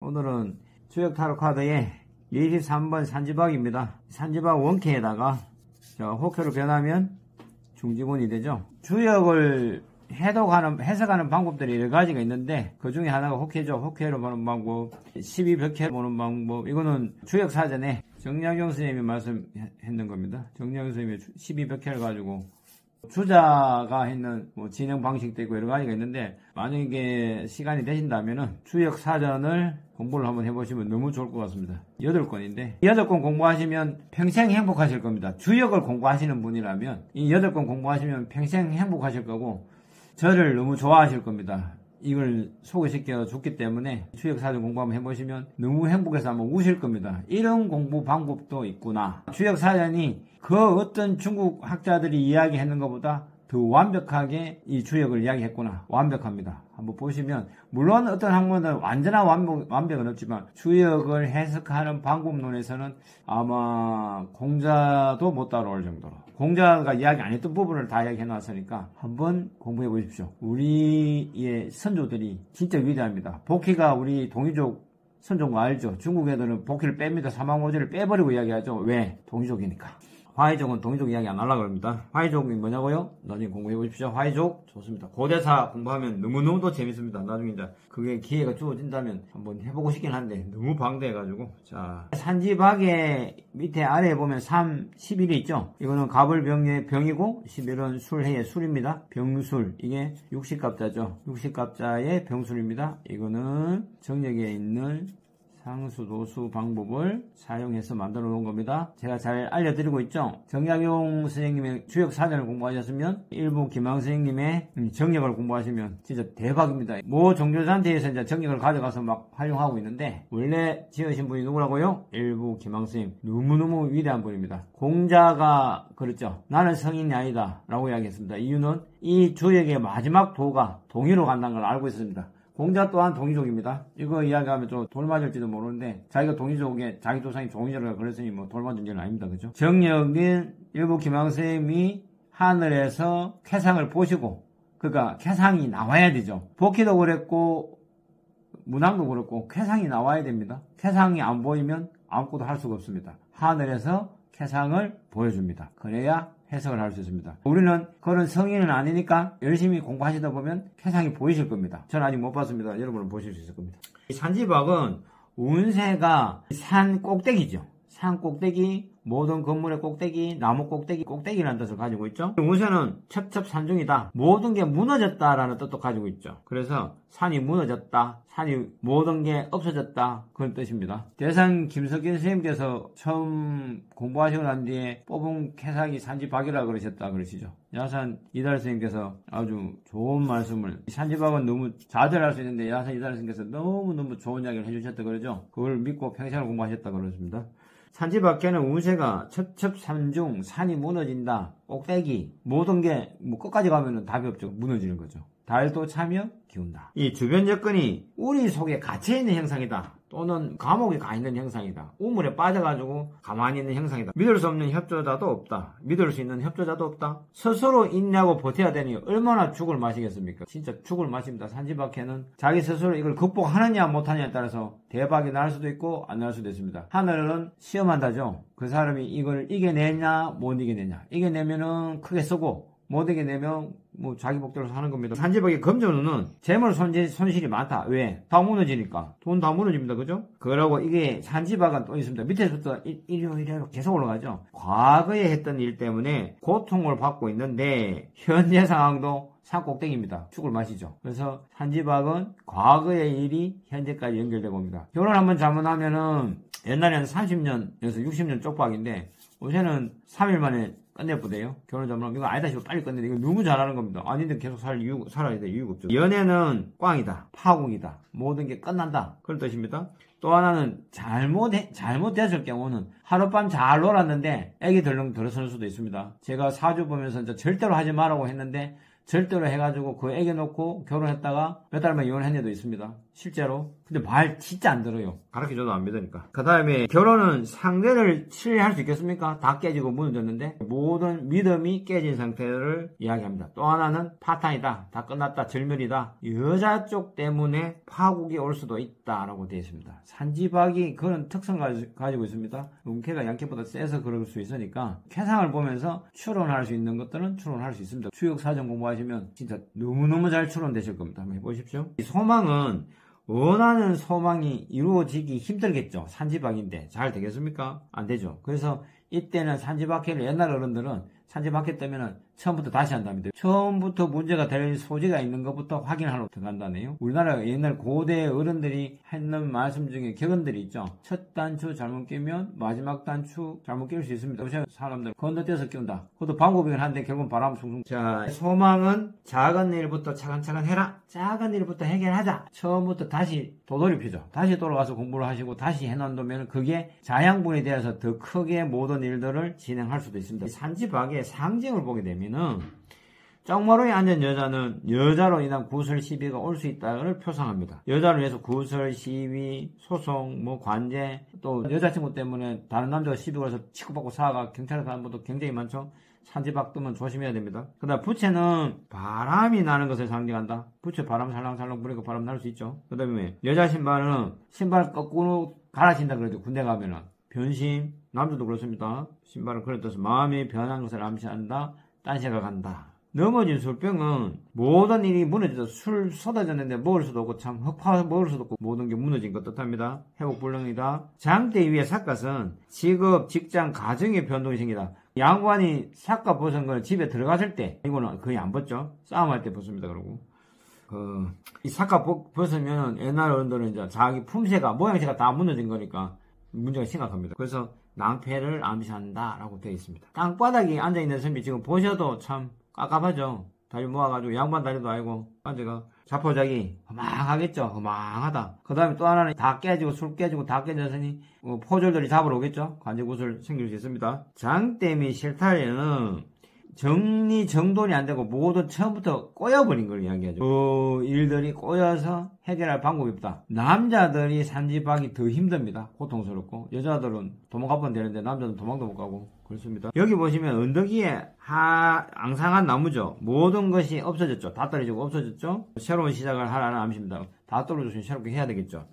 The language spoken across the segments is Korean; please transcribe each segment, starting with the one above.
오늘은 주역 타로 카드의 23번 산지박입니다. 산지박 원캐에다가 호캐로 변하면 중지본이 되죠. 주역을 해석하는 방법들이 여러 가지가 있는데 그 중에 하나가 호캐죠. 호캐로 보는 방법, 12벽캐로 보는 방법. 이거는 주역 사전에 정약용 선생님이 말씀했는 겁니다. 정약용 선생님이 12벽캐를 가지고 주자가 했는 진행 방식도 있고 여러 가지가 있는데, 만약에 시간이 되신다면은 주역 사전을 공부를 한번 해보시면 너무 좋을 것 같습니다. 8권인데 8권 공부하시면 평생 행복하실 겁니다. 주역을 공부하시는 분이라면 이 8권 공부하시면 평생 행복하실 거고, 저를 너무 좋아하실 겁니다. 이걸 소개시켜 줬기 때문에 주역 사전 공부 한번 해보시면 너무 행복해서 한번 우실 겁니다. 이런 공부 방법도 있구나. 주역 사전이 그 어떤 중국 학자들이 이야기했는 것보다 더 완벽하게 이 주역을 이야기했구나. 완벽합니다. 한번 보시면, 물론 어떤 학문은 완전한 완벽은 없지만 주역을 해석하는 방법론에서는 아마 공자도 못 따라올 정도로, 공자가 이야기 안 했던 부분을 다 이야기해 놨으니까 한번 공부해 보십시오. 우리의 선조들이 진짜 위대합니다. 복희가 우리 동이족 선조인 거 알죠? 중국 애들은 복희를 뺍니다. 사망오제를 빼버리고 이야기하죠. 왜? 동이족이니까. 화이족은 동이족 이야기 안 하려고 합니다. 화이족이 뭐냐고요? 나중에 공부해 보십시오. 화이족 좋습니다. 고대사 공부하면 너무너무도 재밌습니다. 나중에 이제 그게 기회가 주어진다면 한번 해보고 싶긴 한데 너무 방대해가지고. 자, 산지박의 밑에 아래에 보면 3, 11이 있죠? 이거는 갑을병의 병이고 11은 술해의 술입니다. 병술, 이게 육식갑자죠. 육식갑자의 병술입니다. 이거는 정력에 있는 상수, 도수 방법을 사용해서 만들어 놓은 겁니다. 제가 잘 알려드리고 있죠. 정약용 선생님의 주역 사전을 공부하셨으면, 일부 김항 선생님의 정력을 공부하시면 진짜 대박입니다. 모 종교단체에서 이제 정력을 가져가서 막 활용하고 있는데, 원래 지으신 분이 누구라고요? 일부 김항 선생님. 너무너무 위대한 분입니다. 공자가 그랬죠. 나는 성인이 아니다 라고 이야기했습니다. 이유는 이 주역의 마지막 도가 동의로 간다는 걸 알고 있었습니다. 공자 또한 동이족입니다. 이거 이야기하면 좀 돌맞을지도 모르는데, 자기가 동이족에 자기 조상이 동이족이라고 그랬으니 돌맞은 일은 아닙니다. 그죠? 정력인 일부 김항 선생님이 하늘에서 쾌상을 보시고, 그러니까 쾌상이 나와야 되죠. 복희도 그랬고 문항도 그렇고 쾌상이 나와야 됩니다. 쾌상이 안 보이면 아무것도 할 수가 없습니다. 하늘에서 쾌상을 보여줍니다. 그래야 해석을 할 수 있습니다. 우리는 그런 성인은 아니니까 열심히 공부하시다 보면 쾌상이 보이실 겁니다. 저는 아직 못 봤습니다. 여러분은 보실 수 있을 겁니다. 이 산지박은 운세가 산 꼭대기죠. 산 꼭대기, 모든 건물의 꼭대기, 나무 꼭대기, 꼭대기라는 뜻을 가지고 있죠. 운세는 첩첩산중이다. 모든 게 무너졌다라는 뜻도 가지고 있죠. 그래서 산이 무너졌다, 산이 모든 게 없어졌다, 그런 뜻입니다. 대산 김석진 선생님께서 처음 공부하시고 난 뒤에 뽑은 캐삭이 산지박이라 그러셨다 그러시죠. 야산 이달 선생님께서 아주 좋은 말씀을, 산지박은 너무 자절할 수 있는데 야산 이달 선생님께서 너무너무 좋은 이야기를 해주셨다 그러죠. 그걸 믿고 평생을 공부하셨다 그러십니다. 산지박에는 운세가 첩첩산중, 산이 무너진다, 꼭대기, 모든 게 끝까지 가면은 답이 없죠. 무너지는 거죠. 달도 차며 기운다. 이 주변 여건이 우리 속에 갇혀있는 형상이다, 또는 감옥에 가 있는 형상이다, 우물에 빠져가지고 가만히 있는 형상이다, 믿을 수 없는 협조자도 없다, 믿을 수 있는 협조자도 없다, 스스로 인내하고 버텨야 되니 얼마나 죽을 마시겠습니까? 진짜 죽을 마십니다. 산지박해는 자기 스스로 이걸 극복하느냐 못하느냐에 따라서 대박이 날 수도 있고 안 날 수도 있습니다. 하늘은 시험한다죠. 그 사람이 이걸 이겨내냐 못 이겨내냐. 이겨내면은 크게 쓰고, 못 이겨내면 자기 복대로 사는 겁니다. 산지박의 금전운은 재물 손실이 많다. 왜? 다 무너지니까. 돈 다 무너집니다. 그죠? 그러고 이게 산지박은 또 있습니다. 밑에서부터 이리로 계속 올라가죠. 과거에 했던 일 때문에 고통을 받고 있는데 현재 상황도 산 꼭대기입니다. 죽을 맛이죠. 그래서 산지박은 과거의 일이 현재까지 연결되어 봅니다. 결혼 한번 잘못하면은, 옛날에는 30년에서 60년 쪽박인데 요새는 3일 만에 끝내보대요. 결혼 잘못하면 이거 아니다 싶어 빨리 끝내야 돼. 이거 너무 잘하는 겁니다. 아닌데 계속 살아야 돼. 이유가 없죠. 연애는 꽝이다, 파국이다, 모든 게 끝난다, 그런 뜻입니다. 또 하나는 잘못됐을 경우는 하룻밤 잘 놀았는데 애기 덜렁 들어서는 수도 있습니다. 제가 사주 보면서 이제 절대로 하지 말라고 했는데 절대로 해가지고 그 애기 놓고 결혼했다가 몇 달만 이혼한 애도 있습니다. 실제로. 근데 말 진짜 안 들어요. 가르쳐줘도 안 믿으니까. 그 다음에 결혼은 상대를 신뢰할 수 있겠습니까? 다 깨지고 무너졌는데 모든 믿음이 깨진 상태를 이야기합니다. 또 하나는 파탄이다. 다 끝났다. 절멸이다. 여자 쪽 때문에 파국이 올 수도 있다라고 되어 있습니다. 산지박이 그런 특성을 가지고 있습니다. 운쾌가 양캐보다 세서 그럴 수 있으니까 쾌상을 보면서 추론할 수 있는 것들은 추론할 수 있습니다. 추역사전 공부하시면 진짜 너무너무 잘 추론되실 겁니다. 한번 해보십시오. 이 소망은 원하는 소망이 이루어지기 힘들겠죠. 산지박인데 잘 되겠습니까? 안 되죠. 그래서 이때는 산지박해를 옛날 어른들은 산지박해 뜨면은 처음부터 다시 한답니다. 처음부터 문제가 될 소지가 있는 것부터 확인하러 들어간다네요. 우리나라 옛날 고대 어른들이 했는 말씀 중에 격언들이 있죠. 첫 단추 잘못 끼면 마지막 단추 잘못 끼울 수 있습니다. 사람들 건너뛰어서 끼운다. 그것도 방법이긴 한데 결국은 바람 숭숭. 자, 소망은 작은 일부터 차근차근 해라. 작은 일부터 해결하자. 처음부터 다시 도돌이피죠. 다시 돌아가서 공부를 하시고 다시 해놓으면 그게 자양분이 되어서 더 크게 모든 일들을 진행할 수도 있습니다. 산지박의 상징을 보게 되면 쪽마루에 앉은 여자는 여자로 인한 구설 시비가 올 수 있다를 표상합니다. 여자를 위해서 구설, 시비, 소송, 관제, 또 여자친구 때문에 다른 남자가 시비 걸어서 치고받고 사가 경찰에 가는 분도 굉장히 많죠. 산지박 뜨면 조심해야 됩니다. 그 다음 부채는 바람이 나는 것을 상징한다. 부채 바람 살랑살랑 부니까 바람 날 수 있죠. 그 다음에 여자 신발은 신발 거꾸로 갈아신다 그러죠. 군대 가면은. 변심, 남자도 그렇습니다. 신발은 그런 뜻은 마음이 변한 것을 암시한다. 딴시가 간다. 넘어진 술병은 모든 일이 무너져서 술 쏟아졌는데 먹을 수도 없고 참 흑파 먹을 수도 없고 모든 게 무너진 것 뜻합니다. 회복불능이다. 장대 위에 삿갓은 직업, 직장, 가정의 변동이 생기다. 양반이 삿갓 벗은 걸 집에 들어갔을 때 이거는 거의 안 벗죠. 싸움할 때 벗습니다. 그러고 이 삿갓 벗으면 옛날 어른들은 이제 자기 품새가 모양새가 다 무너진 거니까 문제가 심각합니다. 그래서 낭패를 암시한다라고 되어 있습니다. 땅바닥에 앉아있는 선비 지금 보셔도 참 깝깝하죠. 다리 모아가지고 양반 다리도 아니고 앉아가 자포자기 허망하겠죠. 허망하다. 그 다음에 또 하나는 다 깨지고 술 깨지고 다 깨졌으니 포졸들이 잡으러 오겠죠. 관제구슬 생길 수 있습니다. 장땜이 싫다에는 정리정돈이 안 되고 모두 처음부터 꼬여버린 걸 이야기하죠. 일들이 꼬여서 해결할 방법이 없다. 남자들이 산지박이 더 힘듭니다. 고통스럽고 여자들은 도망가면 되는데 남자는 도망도 못 가고 그렇습니다. 여기 보시면 언덕 위에 앙상한 나무죠. 모든 것이 없어졌죠. 다 떨어지고 없어졌죠. 새로운 시작을 하라는 암시입니다. 다 떨어졌으니 새롭게 해야 되겠죠.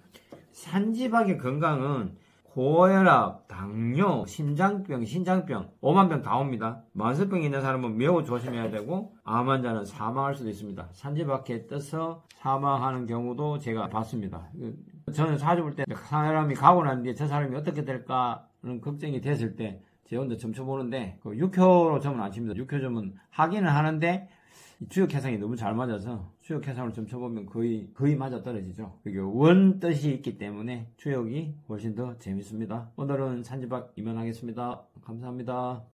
산지박의 건강은 고혈압, 당뇨, 심장병, 신장병, 오만병 다 옵니다. 만성병이 있는 사람은 매우 조심해야 되고 암 환자는 사망할 수도 있습니다. 산지박해 떠서 사망하는 경우도 제가 봤습니다. 저는 사주 볼 때 사람이 가고 난 뒤에 저 사람이 어떻게 될까는 걱정이 됐을 때 제 혼자 점쳐보는데 6효로 점은 안 칩니다. 6효 점은 하기는 하는데 주역 해상이 너무 잘 맞아서 주역 해상을 점쳐보면 거의 맞아 떨어지죠. 이게 원 뜻이 있기 때문에 주역이 훨씬 더 재밌습니다. 오늘은 산지박 이만하겠습니다. 감사합니다.